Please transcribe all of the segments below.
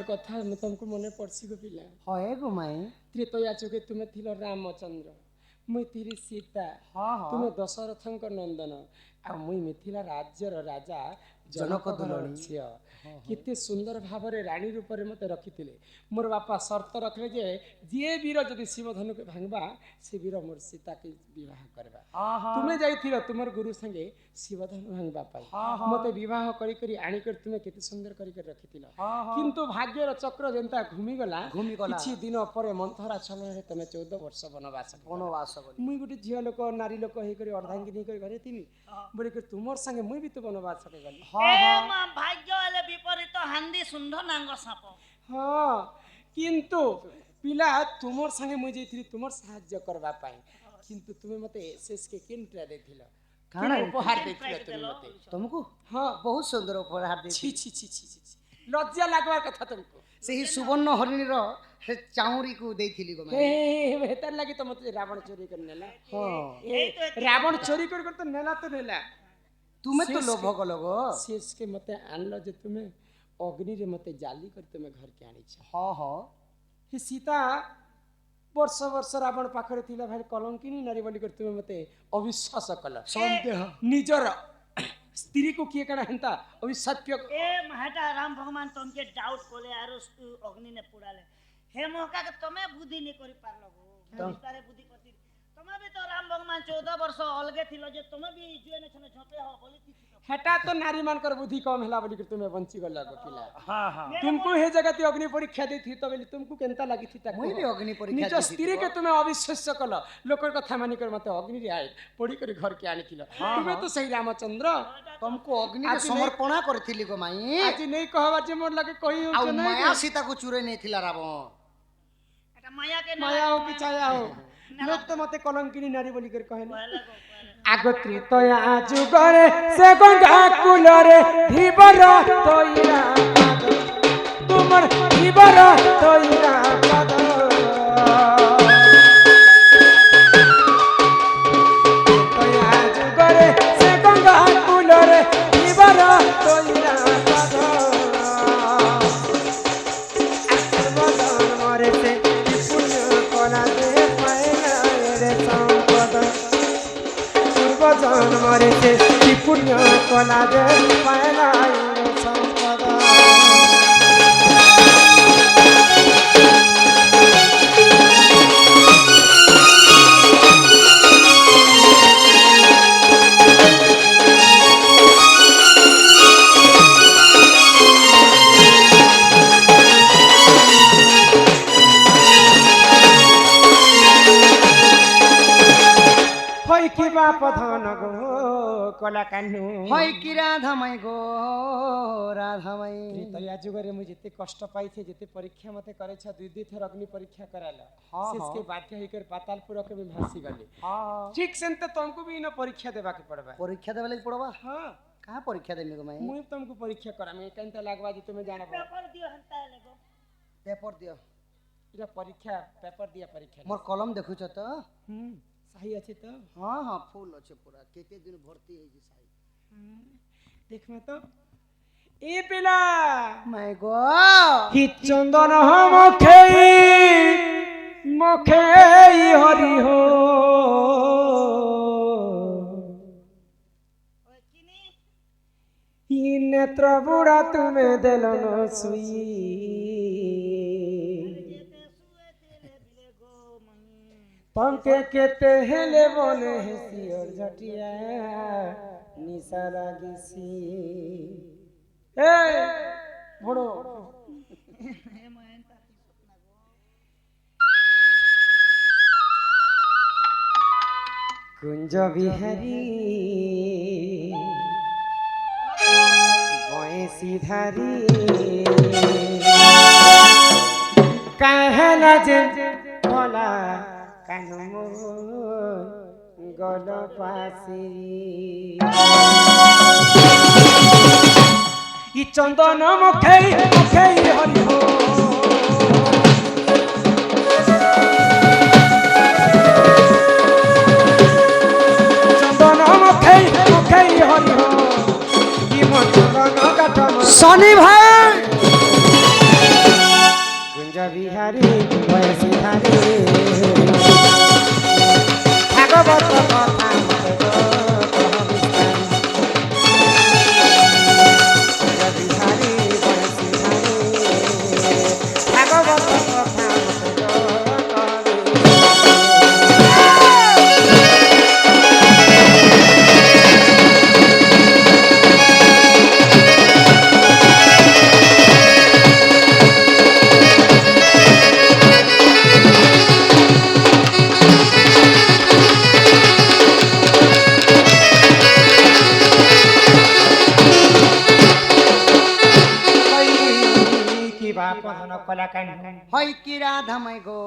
गोटे कथा तुमको मन पड़सी गो पिला हए गो माई त्रेतया जुगे तुम्हें थिल रामचंद्र मुई थिली सीता तुम्हें दशरथ नंदन आ मुई मिथिला राज्यर राजा जनक दुलणी केते सुंदर भाव राणी रूप में मत रखी मोर बापा शर्त रखले जे जे वीर जदि शिवधनु के भांगबा से वीर मोर सीता के विवाह करबा तुम्हें जाइथिल तुमर गुरु संगे शिवधनु भांगबा पाई मते विवाह करी करी आनी कर तुम्हें केते सुंदर करी कर रखिथिल किंतु भाग्यर चक्र जेंता घूमी गला किछि दिन पर मंथरा छलन रे तमे 14 वर्ष वनवास मुई गुटे झिया लोक नारी लोक हे करी अर्धांगिनी कर घरे थिनी बोले कि तुमर संगे मुई भी तो वनवास के गली ए मां भाग्य वाले विपरीत हांदी सुंध नांग साप हां किंतु पिला तुमर संगे मुई जेथिली तुमर सहाय्य करबा पाई किंतु तुमे मते एसएस के केनट्रा देथिलो काना उपहार देथिलो तुम मते तुमको हां बहुत सुंदर उपहार दे छी छी छी छी लज्जा लागवा कथा तुमको सेही सुवर्ण हरिणी रो चाउरी को देथिली गो माई बेहतर लगी तो मते रावण चोरी कर नेला हां रावण चोरी कर तो नेला तो नेला तुम्हें तो लोभ गलो गो शेष के मते आनलो जे तुम्हें अग्नि रे मते जाली कर तुम्हें घर के आनी छ हां हां हे सीता वर्ष वर्ष रावण पाखरे थिला भाई कलंकिनी नारी बोली कर तुम्हें मते अविश्वास कला संदेह निजर स्त्री को किए कना हंता अविश्वास ए महटा राम भगवान तुमके डाउट कोले आरो अग्नि ने पुडाले हे मोका के तमे बुद्धि नहीं करि पारलो गो तारे बुद्धि करती तमे भी तो राम भगवान 14 वर्ष अलगे थिलो जे तमे भी जुएने छने झपे हो बोली थी हेटा तो नारी मान कर बुद्धि कम हला बोली कर तुम्हें बंची गला गो पिला हां हां तुमको हे जगह ती अग्नि परीक्षा दी थी तो बोली तुमको केनता लगी थी ता मुई भी अग्नि परीक्षा निज स्त्री के तुम्हें अविश्वास कल लोकर कथा मानी कर मते अग्नि रे आए पड़ी कर घर के आनी थिलो तुम्हें तो सही रामचंद्र तुमको अग्नि रे समर्पण करथिली गो माई आज नहीं कहबा जे मोर लगे कहि हो आ माया सीता को चुरे नहीं थिला रावण एटा माया के माया हो कि छाया हो लोग तो मते कलंकिनी नारी बोली कर कहले आगत्री तया जुगरे से गंगा कुलरे धीबर तोइरा तुमर धीबर तोइरा पद तया जुगरे से गंगा कुलरे धीबर तोइरा पद आशीर्वाद मरे से पुण्य कोना दे पाएगा रे संपद जन मरे से पुण्य कला दे पाएला संपदा की बाप धन गो कला कान्नु होय की राधामय गो राधामय त्रेतया जुगरे मु जते कष्ट पाई थे जते परीक्षा मते करे छ दुई दुई थर अग्नि परीक्षा कराला इसके बाध्य होकर पातालपुर के में भासी गले हां ठीक सेंते तुमको भी न परीक्षा देबा के पड़बा परीक्षा देबा लागि पड़बा हां कहां परीक्षा देमी गो माई मु तुमको परीक्षा करा में केनता लागवा जे तुमे जाना पेपर दियो हंता लेगो पेपर दियो इरा परीक्षा पेपर दिया परीक्षा मोर कलम देखु छ त सही अछि तो हां हां फूल अछि पूरा के दिन भर्ती है जी सही देख में तो ए पिला मैं गो हि चंदन मखे हरि हो हि नेत्र बुढ़ा तुम्हें देलन सुई पंके केते हेले बने हेसियर झटिया निशा लागिसी ए भड़ो कुंज बिहारी बंसी धारी कहला जे भला कानमो गल पासी इ चंदन मुखे हरि हो चंदन मुखे हरि हो इ मन काठ शनि भाई ବିହାରୀ ଭାଗବତ କଥା ମତେ କହ ବିସ୍ତାରୀ ବିହାରୀ ବଣସି ଧାରୀ ଭାଗବତ କଥା ମତେ କହ হয় কি রাধাময় গো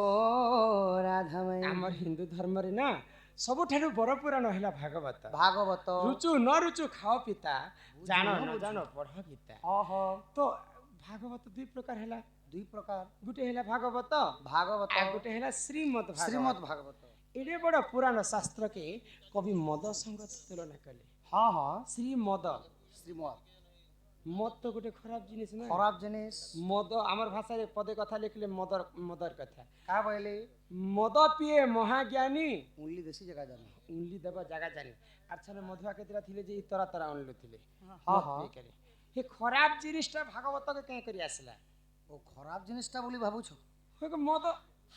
রাধাময় ଆମର ହିନ୍ଦୁ ଧର୍ମରେ ନା ସବୁଠାରୁ ବଡ଼ ପୁରାଣ ହେଲା ଭାଗବତ। ଭାଗବତ ରୁଚୁ ନ ରୁଚୁ ଖାଅ ପିତା ଜାଣ ନ ଜାଣ ପଢ ଗୀତା। ଓହୋ ତ ଭାଗବତ ଦୁଇ ପ୍ରକାର ହେଲା। ଦୁଇ ପ୍ରକାର ଗୋଟେ ହେଲା ଭାଗବତ ଭାଗବତ ଆଉ ଗୋଟେ ହେଲା ଶ୍ରୀମଦ ଶ୍ରୀମଦ ଭାଗବତ ଏଡ଼େ ବଡ଼ ପୁରାଣ ଶାସ୍ତ୍ରକେ କବି ମଦ ସଙ୍ଗ ତୁଳନା କଲେ। ହଁ ହଁ ଶ୍ରୀମଦ ଶ୍ରୀମଦ ମଦ ତ ଗୋଟେ ଖରାପ ଜିନିଷ ନା। ଖରାପ ଜିନିଷ ମଦ ଆମର ଭାଷାରେ ପଦେ କଥା ଲେଖିଲେ ମଦର କଥା। କା କହିଲେ ମଦ ପିଏ ମହାଜ୍ଞାନୀ ଉଲି ଦେଶୀ ଜାଗା ଜାନି ଉଙ୍ଗୁଳି ଦେବା ଜାଗା ଜାଣି ଆଚ୍ଛା ମଧୁଆ କେତେଟା ଥିଲେ ଯେ ତରା ତରା ଅଣଲୁ ଥିଲେ। ହଁ ହଁ ଏ ଖରାପ ଜିନିଷଟା ভাগবতকে କାଁ କରି ଆସିଲା? ଓ ଖରାପ ଜିନିଷଟା ବୋଲି ଭାବୁଛ ମଦ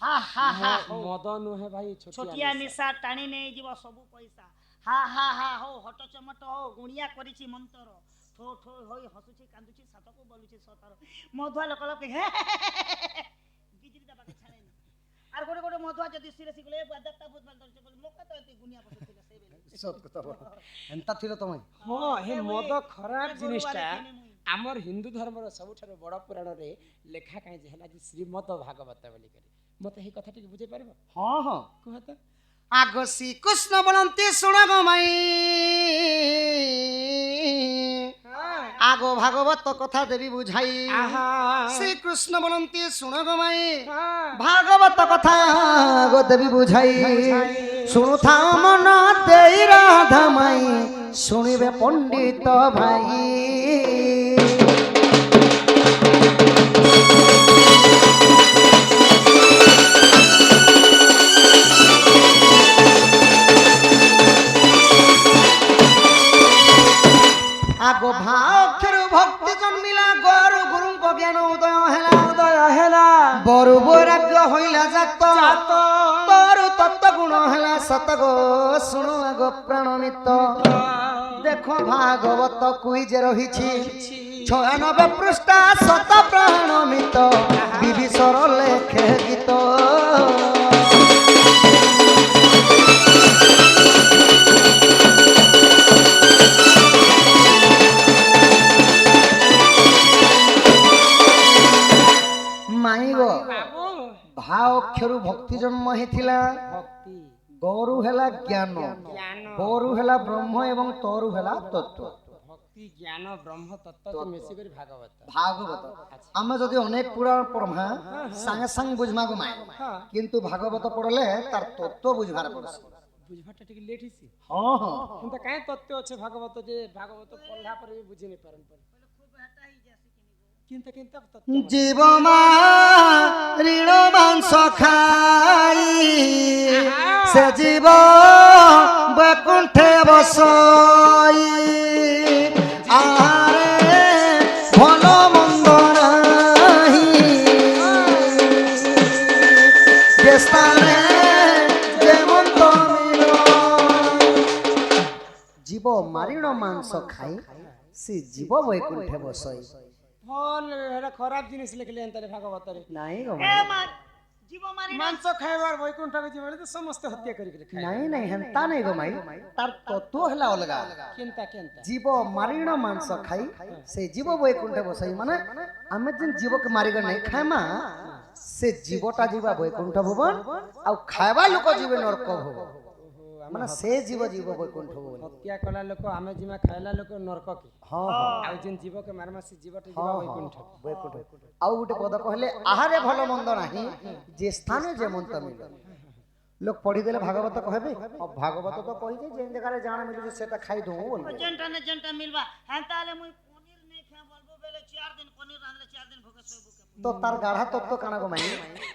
হা হা হা ମଦ ନୁହେଁ ଭାଇ ଛୋଟିଆ ନିଶା ଟାଣି ନେଇଯିବ ସବୁ ପଇସା। হা হা হা ହଉ ହଟ ଚମଟ ହଉ ଗୁଣିଆ କରିଛି ମନ୍ତର ଠୋ ଠୋ ହୋଇ ହସୁଛି କାନ୍ଦୁଛି ସାତକୁ ବୋଲୁଛି ସତର ମଧୁଆ ଲୋକ ଲୋକ ବିଜୁଳି ଦେବାକେ ଛାଡ଼େନି। আর গোটে গোটে মধুয়া যদি সিরিয়াসলি গলে বাদাটা বহুত ভাল ধরছে বলে মোকা তো এতে গুনিয়া বসে ছিল সেই বেলে সত কথা বল এন্তা থিল তুমি ହଁ ହେ ମଦ ଖରାପ ଜିନିଷଟା ଆମର ହିନ୍ଦୁ ଧର୍ମର ସବୁଠାରୁ ବଡ଼ ପୁରାଣରେ ଲେଖା କାହିଁ ଯେ ହେଲା ଯେ ଶ୍ରୀମଦ ଭାଗବତ ବୋଲିକରି ମୋତେ ଏହି କଥା ଟିକେ ବୁଝେଇ ପାରିବ? ହଁ ହଁ କୁହ ତ। ଆଗ ଶ୍ରୀକୃଷ୍ଣ ବୋଲନ୍ତି ଶୁଣ ଗୋ ମାଇ ଆଗ ଭାଗବତ କଥା ଦେବି ବୁଝାଇ ଶ୍ରୀକୃଷ୍ଣ ବୋଲନ୍ତି ଶୁଣ ଗୋ ମାଇ ଭାଗବତ କଥା ଗୋ ଦେବି ବୁଝାଇ ଶୁଣୁଥା ମନ ଦେଇ ରାଧା ମାଇ ଶୁଣିବେ ପଣ୍ଡିତ ଭାଇ আগ ভাক্ষের ভক্তি জন্মিলা গরু গুরুঙ্গ জ্ঞান উদয় হেলা বরু বৈরাগ্য হইলা জাত তরু তত্ত্ব গুণ হেলা সত গো শুণু আগ প্রাণমিত দেখো ভাগবত কুইজে রহিছি 96 পৃষ্ঠা শত প্রাণমিত বিভীষণ লেখে গীত ମାଇ ଗୋ ଭାଅ ଅକ୍ଷରୁ ଭକ୍ତି ଜନ୍ମ ହେଇଥିଲା ଭକ୍ତି ଗରୁ ହେଲା ଜ୍ଞାନ ଜ୍ଞାନ ବରୁ ହେଲା ବ୍ରହ୍ମ ଏବଂ ତରୁ ହେଲା ତତ୍ତ୍ୱ ଭକ୍ତି ଜ୍ଞାନ ବ୍ରହ୍ମ ତତ୍ତ୍ୱ ମିଶିକରି ଭାଗବତ ଭାଗବତ ଆମେ ଯଦି ଅନେକ ପୁରାଣ ପଢ଼ମା ସାଙ୍ଗେ ସାଙ୍ଗେ ବୁଝମାକୁ ମାଇ କିନ୍ତୁ ଭାଗବତ ପଢ଼লে ତାର ତତ୍ତ୍ୱ ବୁଝବାର ପଡ଼ସି ବୁଝବାଟା ଟିକେ ଲେଟ୍ ହେଇଛି। ହଁ ହଁ କିନ୍ତୁ କାହିଁ ତତ୍ତ୍ୱ ଅଛି ଭାଗବତ ଯେ ଭାଗବତ ପଢ଼ିଲା ପରେ ବି ବୁଝି ନେଇ ପାରନ୍ କିନ୍ତୁ କିନ୍ତୁ জীব মা ঋণ মাংস খাই সে জীব বৈকুণ্ঠে বসই আরে ভাল মন্দ নাহি যে স্থানে যেমন্ত জীব মারিণ মাংস খাই সে জীব বৈকুণ্ঠে বসই ଭଲ ଏଟା ଖରାପ ଜିନିଷ ଲେଖିଲେ ଏନ୍ତାରେ ଭାଗବତରେ ନାଇଁ ଗୋ এ মা জীব মারি ମାଂସ ଖାଇବାର ବୈକୁଣ୍ଠକୁ ଯିବ ତ ସମସ୍ତେ ହତ୍ୟା କରିକି ଖାଇବେ। ନାଇଁ ନାଇଁ ହେନ୍ତା ନାଇଁ ଗୋ ମାଇ ତାର ତତ୍ତ୍ୱ ହେଲା ଅଲଗା କେନ୍ତା କେନ୍ତା ଜୀବ ମାରିଣ ମାଂସ ଖାଇ ସେ ଜୀବ ବୈକୁଣ୍ଠେ ବସାଇ ମାନେ ଆମେ ଯେନ୍ ଜୀବକେ ମାରିକ ନାଇଁ ଖାଇମା ସେ ଜୀବଟା ଯିବା ବୈକୁଣ୍ଠ ଭୁବନ ଆଉ ଖାଇବା ଲୋକ ଯିବେ ନରକ ଭୁବନ ମାନେ ସେ ଜୀବ ଜୀବ ବୈକୁଣ୍ଠ ଭୁବନ ହତ୍ୟା କଲା ଲୋକ ଆମେ ଯିମା ଖାଇଲା ଲୋକ ନରକ କି ହଁ ଆଉ ଯେନ୍ ଜୀବକେ ମାରମା ସେ ଜୀବଟା ଯିବା ବୈକୁଣ୍ଠ ବୈକୁଣ୍ଠ ଆଉ ଗୋଟେ ପଦ କହିଲେ ଆହାରେ ଭଲ ମନ୍ଦ ନାହିଁ ଯେ ସ୍ଥାନେ ଯେ ମନ୍ତ ମିଳେ লোক পড়িদেলে ভাগবত কহবে ভাগবত তো কইছে যে জায়গায় জানা মিলুছে সেটা খাই দউ বল যেনটা না যেনটা মিলবা হ্যাঁ তাহলে মুই পনির নেই খা বলবো বেলে 4 দিন পনির রাঁধলে 4 দিন ভোকে সব ভোকে তো তার গাঢ়া তত্ত্ব কানা গো মাই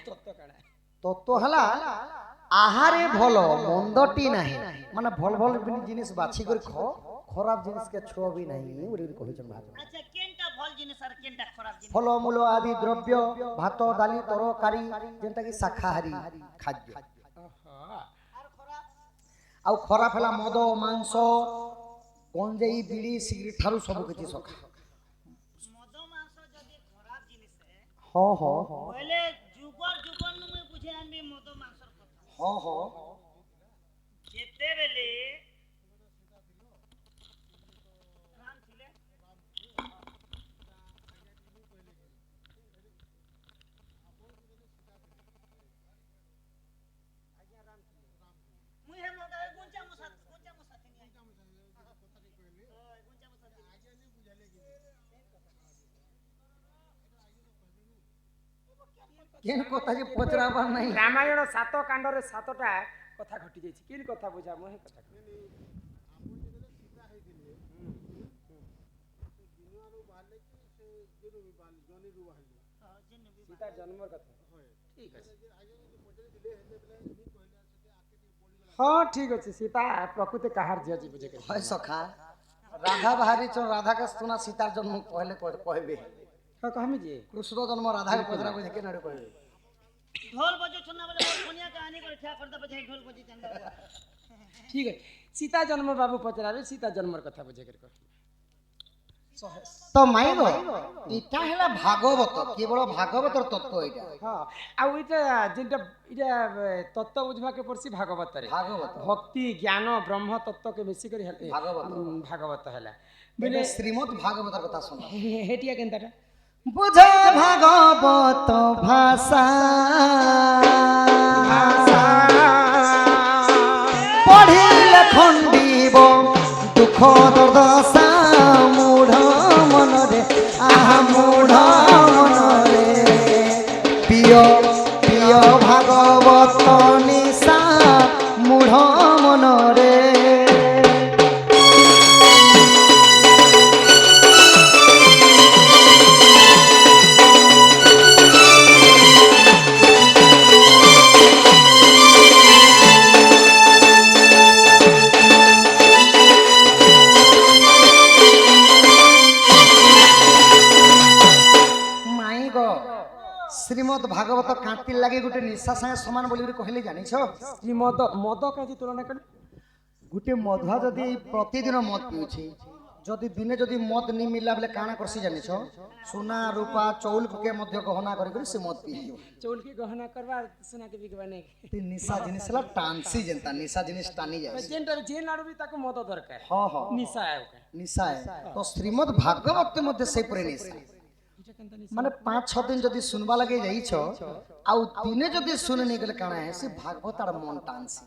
তত্ত্ব কাড়া তত্ত্ব হেলা আহারে ভাল মন্দটি নাহি মানে ভাল ভাল জিনিস বাছি করে খরাপ জিনিসকে ছোবি নাই বলি কহিছেন মহাজন। আচ্ছা কেনটা ভাল জিনিস আর কেনটা খারাপ জিনিস? ফলমূল আদি দ্রব্য ভাত ডালি তরকারি যেটা কি শাকাহারী খাদ্য আর খারাপ? ଆଉ ଖରାପ ହେଲା ମଦ ମାଂସ ଗଞ୍ଜେଇ ବିଡ଼ି ସିଗାରେଟ୍ ଠାରୁ ସବୁ କିଛି ସଖା। মদ মাংস যদি খারাপ জিনিস ହଁ ହଁ ହଁ বলে যুগর যুগর নু মুই বুঝে আনবি মদ মাংসর কথা। ହଁ ହଁ যেতেবেলে রাম ছিলে মুই হে মগা গুঞ্চা মুসা থেকে নিয়ে গুঞ্চা মুসা କେନ୍ କଥା ଯେ ପଚରାବାର ନାହିଁ। ରାମାୟଣ 7 କାଣ୍ଡରେ 7ଟା କଥା ଘଟି ଯାଇଛି କି କଥା ବୁଝା ମୁଁ କଥା ସୀତା ଜନ୍ମର କଥା ଠିକ ଅଛି ହଁ ଠିକ ଅଛି ସୀତା ପ୍ରକୃତି କାହାର ଝିଅ ଯିବ ଯେ হয় সখা রাধা বাহারিছ রাধাকে শুনা সীতার জন্ম কহিলে কহবে ହଁ କହମି ଯେ কৃষ্ণ জন্ম রাধাকে পচরা বুঝে কেন কহবে ঢোল বজে ছন্না বলে কোনিয়া কাহানি করে ঠিয়া করতে বজে ঢোল বজে চন্দা ঠিক আছে সীতা জন্ম বাবু পচরাবে সীতা জন্মর কথা বুঝে করে কহ তো মাইব এটা হেলা ভাগবত কেবল ভাগবতর তত্ত্ব এটা ହଁ ଆଉ ଏଇଟା ଯେନ୍ଟା ଏଇଟା ତତ୍ତ୍ୱ ବୁଝବାକେ ପଡସି ଭାଗବତରେ ভাগবত ଭକ୍ତି ଜ୍ଞାନ ବ୍ରହ୍ମ ତତ୍ତ୍ୱକେ ବେଶୀ କରି ভাগবত ଭାଗବତ ହେଲା বেলে শ্রীমৎ ভাগবতর কথা শোনা হেটিয়া কেনতাটা বুঝে ভাগবত ভাষা পঢ়িলে খণ্ডিব দুঃখ দুর্দশা মূঢ় মনরে আহা মূঢ় মনরে প্রিয় প্রিয় ভাগবত নিশা মূঢ় মনরে শ্রীমদ ভাগবত কাঁতির লাগে গোটে নিশা সাথে সমান বলি কহিলে জানিছ শ্রীমদ মদ কাজি তুলনা করি গোটে মধুয়া যদি প্রতিদিন মদ পিউছি যদি দিনে যদি মদ নি মিলা বলে কাଣା করছি জানিছ সোনা রূপা চৌল কে মধ্য গহনা করি করে সে মদ পিইব চৌল কি গহনা করবা সোনা কে বিকবা নাই তে নিশা জিনিস হলা টানছি যেনতা নিশা জিনিস টানি যায় যেনটা যে নাড়ু বি তাকে মদ দরকার হ হ নিশা আও নিশা তো শ্রীমদ ভাগবত মধ্যে সেই পরে নিশা মানে 5-6 দিন যদি শুনবা লাগে যাইছ আউ দিনে যদি শুনে নি গেলে কাଣା সে ভাগবত আর মন টানছি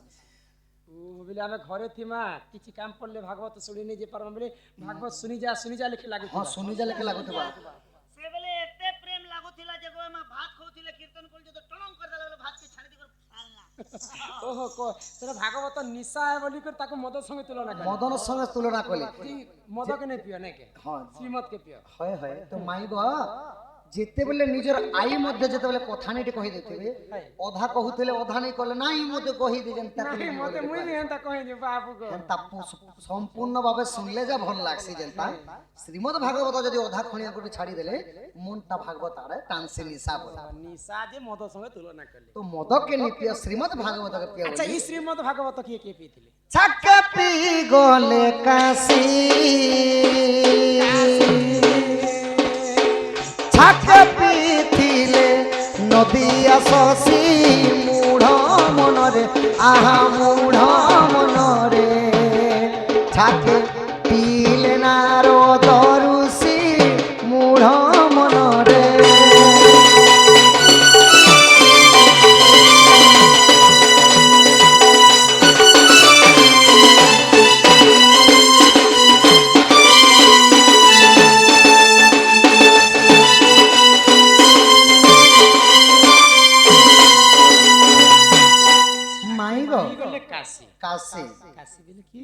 বলে আমি ঘরে থিমা কিছু কাম পড়লে ভাগবত শুনি নি যে পারম বলে ভাগবত শুনি যা লিখে লাগে হ্যাঁ শুনি যা লেখে লাগুতবা সে বলে এতে প্রেম লাগুଥିଲା যে গো মা ভাত খাউଥିଲେ কীর্তন করলে তো টণং করে দেলে ভাত কে ছাড়ি দি করে ফালনা ওহো সেটা ভাগবত নিশা বলি করে তাকে মদ সঙ্গে তুলনা করে মদনের সঙ্গে তুলনা কলে মদ কে নাই পিও নাকি হ্যাঁ শ্রীমদ কে পিও হয় হয় তো মাইব যেতেবেলে নিজের আই মধ্যে যেতেবেলে কথা নিতে কহি দিতেবে অধা কহুଥିଲେ অধা নাই কলে নাই মতে কহি দিছেন তাকে নাই মতে মুই বি হেনতা কই দি বাবু গো তা সম্পূর্ণ ভাবে শুনলে যা ভাল লাগছে যেনতা শ্রীমদ ভাগবত যদি অধা খনিয়া করে ছাড়ি দেলে মনটা ভাগবত আরে টানছে নিশা বলে নিশা যে মদ সঙ্গে তুলনা করলে তো মদকে নিপিয়া শ্রীমদ ভাগবতকে পিয়া আচ্ছা এই শ্রীমদ ভাগবত কে পিଥିଲେ ছাকে পি গলে কাশি ছাকে পিথিলে নদী আসি মূঢ় মনরে আহা মূঢ় মনরে ছাকে পিলে নারদ ঋষি মূঢ় মনরে কাশী কাশী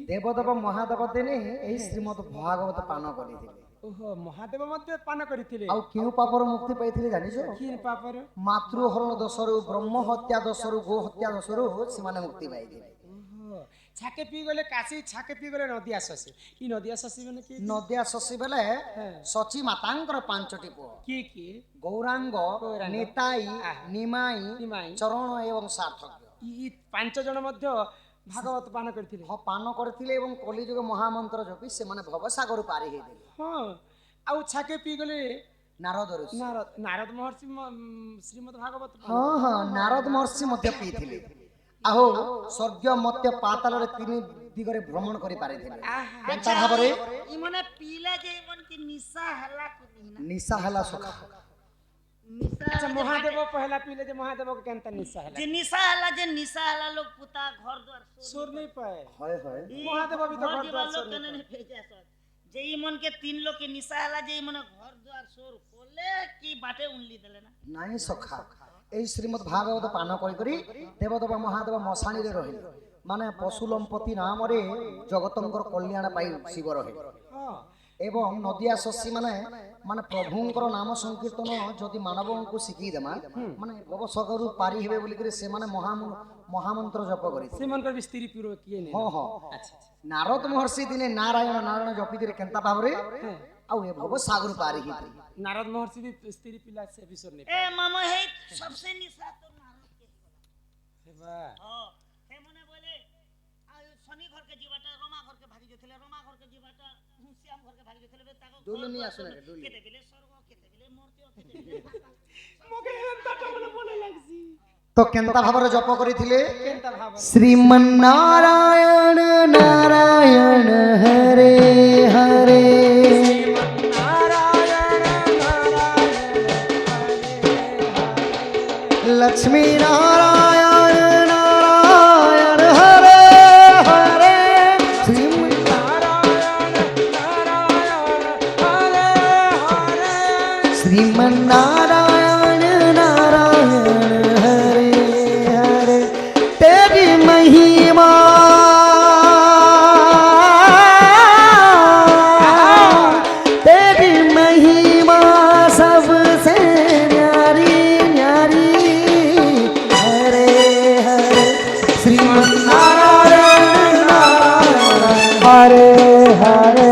দেবদেব মহাদেব দিনে এই শ্রীমদ ভাগবত পান করিଥିଲେ ଓହୋ ମହାଦେବ ମଧ୍ୟ ପାନ କରିଥିଲେ ଆଉ କେଉଁ ପାପରୁ ମୁକ୍ତି ପାଇଥିଲେ ଜାଣିଛ? କି ପାପର ମାତୃହରଣ ଦୋଷରୁ, ବ୍ରହ୍ମ ହତ୍ୟା ଦୋଷରୁ, ଗୋ ହତ୍ୟା ଦୋଷରୁ ସେମାନେ ମୁକ୍ତି ପାଇଥିଲେ। ଓହୋ ଛାକେ ପିଇ ଗଲେ କାଶୀ ଛାକେ ପିଇ ଗଲେ ନଦିଆ ଶଶୀ ଇ ନଦିଆ ଶଶୀ ମାନେ କି ନଦିଆ ଶଶୀ ବେଲେ ସଚୀ ମାତାଙ୍କର 5ଟି ପୁଅ କି ଗୌରାଙ୍ଗ, ନିତାଇ, ନିମାଇ, ନିମାଇ, ଚରଣ ଏବଂ ସାର୍ଥକ୍ୟ। ଇ 5 ଜଣ ମଧ୍ୟ ଭାଗବତ ପାନ କରିଥିଲେ ହଁ ପାନ କରିଥିଲେ ଏବଂ କଲିଯୁଗ ମହାମନ୍ତ୍ର ଜପି ସେମାନେ ଭବସାଗରରୁ ପାରି ହେଇଥିଲେ। ହଁ ଆଉ ଛାକେ ପିଇ ଗଲେ ନାରଦ ଋଷି, ନାରଦ ମହର୍ଷି ଶ୍ରୀମଦ ଭାଗବତ ହଁ ହଁ ନାରଦ ମହର୍ଷି ମଧ୍ୟ ପିଇଥିଲେ। ଆଉ ସ୍ୱର୍ଗ ମତ୍ୟ ପାତାଳରେ 3 ଦିଗରେ ଭ୍ରମଣ କରି ପାରିଥିଲେ। କେନ୍ତା ଭାବରେ? ଇ ମନେ ପିଲେ ଯେ ମନ କି ନିଶା ହେଲା କୁନି ना ନିଶା ହେଲା ସୁଖ। निशा अच्छा महादेव पहला पीले जे महादेव के केनता निशा है जे निशा हला लोग पुता घर द्वार सुर नहीं पाए হয় হয় महादेव भी तो घर द्वार लोग कने नहीं भेजा सर जे ई मन के 3 लोग के निशा हला जे ई मन घर द्वार सोर खोले की बाटे उनली देले ना নাই সখা। এই শ্রীমদ ভাগবত পান করি করি দেবদেব মহাদেব মশাণীরে রহিলে, মানে পশুলম্পতি নামরে জগতঙ্কর কল্যাণ পাই শিব রহে। हां এবং নদিয়া শশী মানে মানে প্রভুঙ্কর নাম সংকীর্তন যদি মানবଙ୍କୁ শিখি দেমা মানে ভবসাগরু পারি হেবে বলি করে সে মানে মহামন্ত্র জপ করি। सिमन कर स्त्री पूरो किए नहीं হ্যাঁ হ্যাঁ अच्छा নারদ মহর্ষি দিনে নারায়ণ নারায়ণ জপি দিলে কেনতা ভাବରେ ଆଉ ଏ ଭବସାଗର ପାରି ହେଇଥିଲେ। नारद महर्षि भी स्त्री पिला से विसर नहीं ए मामा है सबसे निशा तो नारद के पाए वाह हां हे मने बोले आ शनि घर के जीवाटा रमा घर के भागी जथिले रमा घर के जीवाटा श्याम घर के भागी जथिले ताको दुलनी आसने रे दुलनी केते बिले स्वर्ग केते बिले मूर्ति केते बिले मगे एंता टबले बोले लागसी তো কেনতা ভাବରେ জপ করিଥିଲେ? केनता भाव শ্রীমন্নারায়ণ নারায়ণ হরে হরে লক্ষ্মী নারায়ণ নারায়ণ হরে হরে শ্রীমন্নারায়ণ নারায়ণ হরে হরে তেরি মহিমা तेरी महिमा सबसे न्यारी न्यारी हरे हरे श्रीमन्नारायण नारायण हरे हरे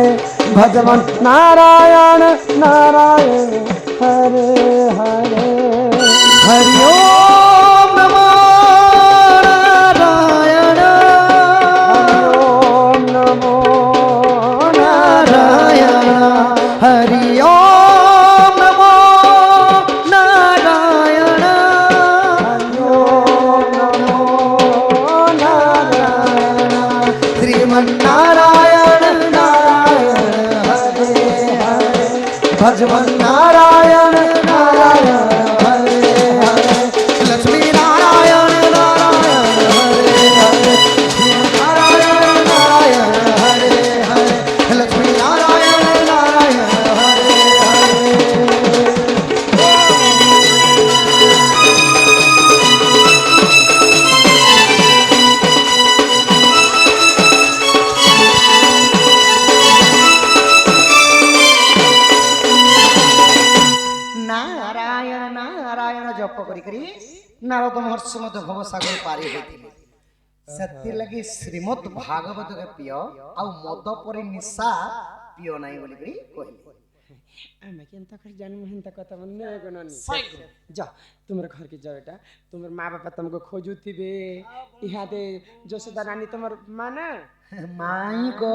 भगवान नारायण नारायण हरे हरे हरि ओम नमो नारायण हरि ओम नमो नारायण हरि ओम नमो नारायण हरि ओम नमो नारायण श्रीमन्नारायण नारायण हरे हरे भगवान नारायण नारायण हरे हरे लक्ष्मी नारायण नारायण हरे हरे नारायण नारायण हरे हरे लक्ष्मी नारायण नारायण हरे नारायण नारायण जप करी करी नारद महर्षि मध्य भवसागर पारी होइथिले। ସେଥି ଲାଗି ଶ୍ରୀମଦ୍ ଭାଗବତ के पियो ଆଉ ମଦ ପରି ନିଶା ପିଓ ନାହିଁ ବୋଲି କରି କହିଲେ। आमे केनता कर जन्म हिंता कथा मन्ने गननी जा तुमर घर के जाओ बेटा तुमर माँ बापा तुमको खोजू थिबे इहा दे जसोदा नानी तुमर माना माई को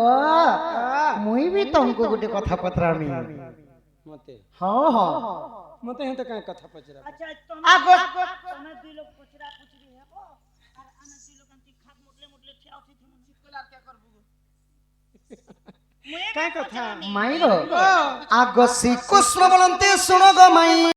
मुई भी तुमको गोटे कथा पत्रामी। मते हाँ हाँ मते हिंता का कथा पचरा अच्छा तुम आगो તમે দুই লোক পচরা পুচরি হেবো আর আমি দুই লোক अंति खाक मुटले मुटले ठियाउ थी तुम चिकलार क्या करबो काय कथा माई रो आगो श्री कृष्ण बोलते सुनो गो माई।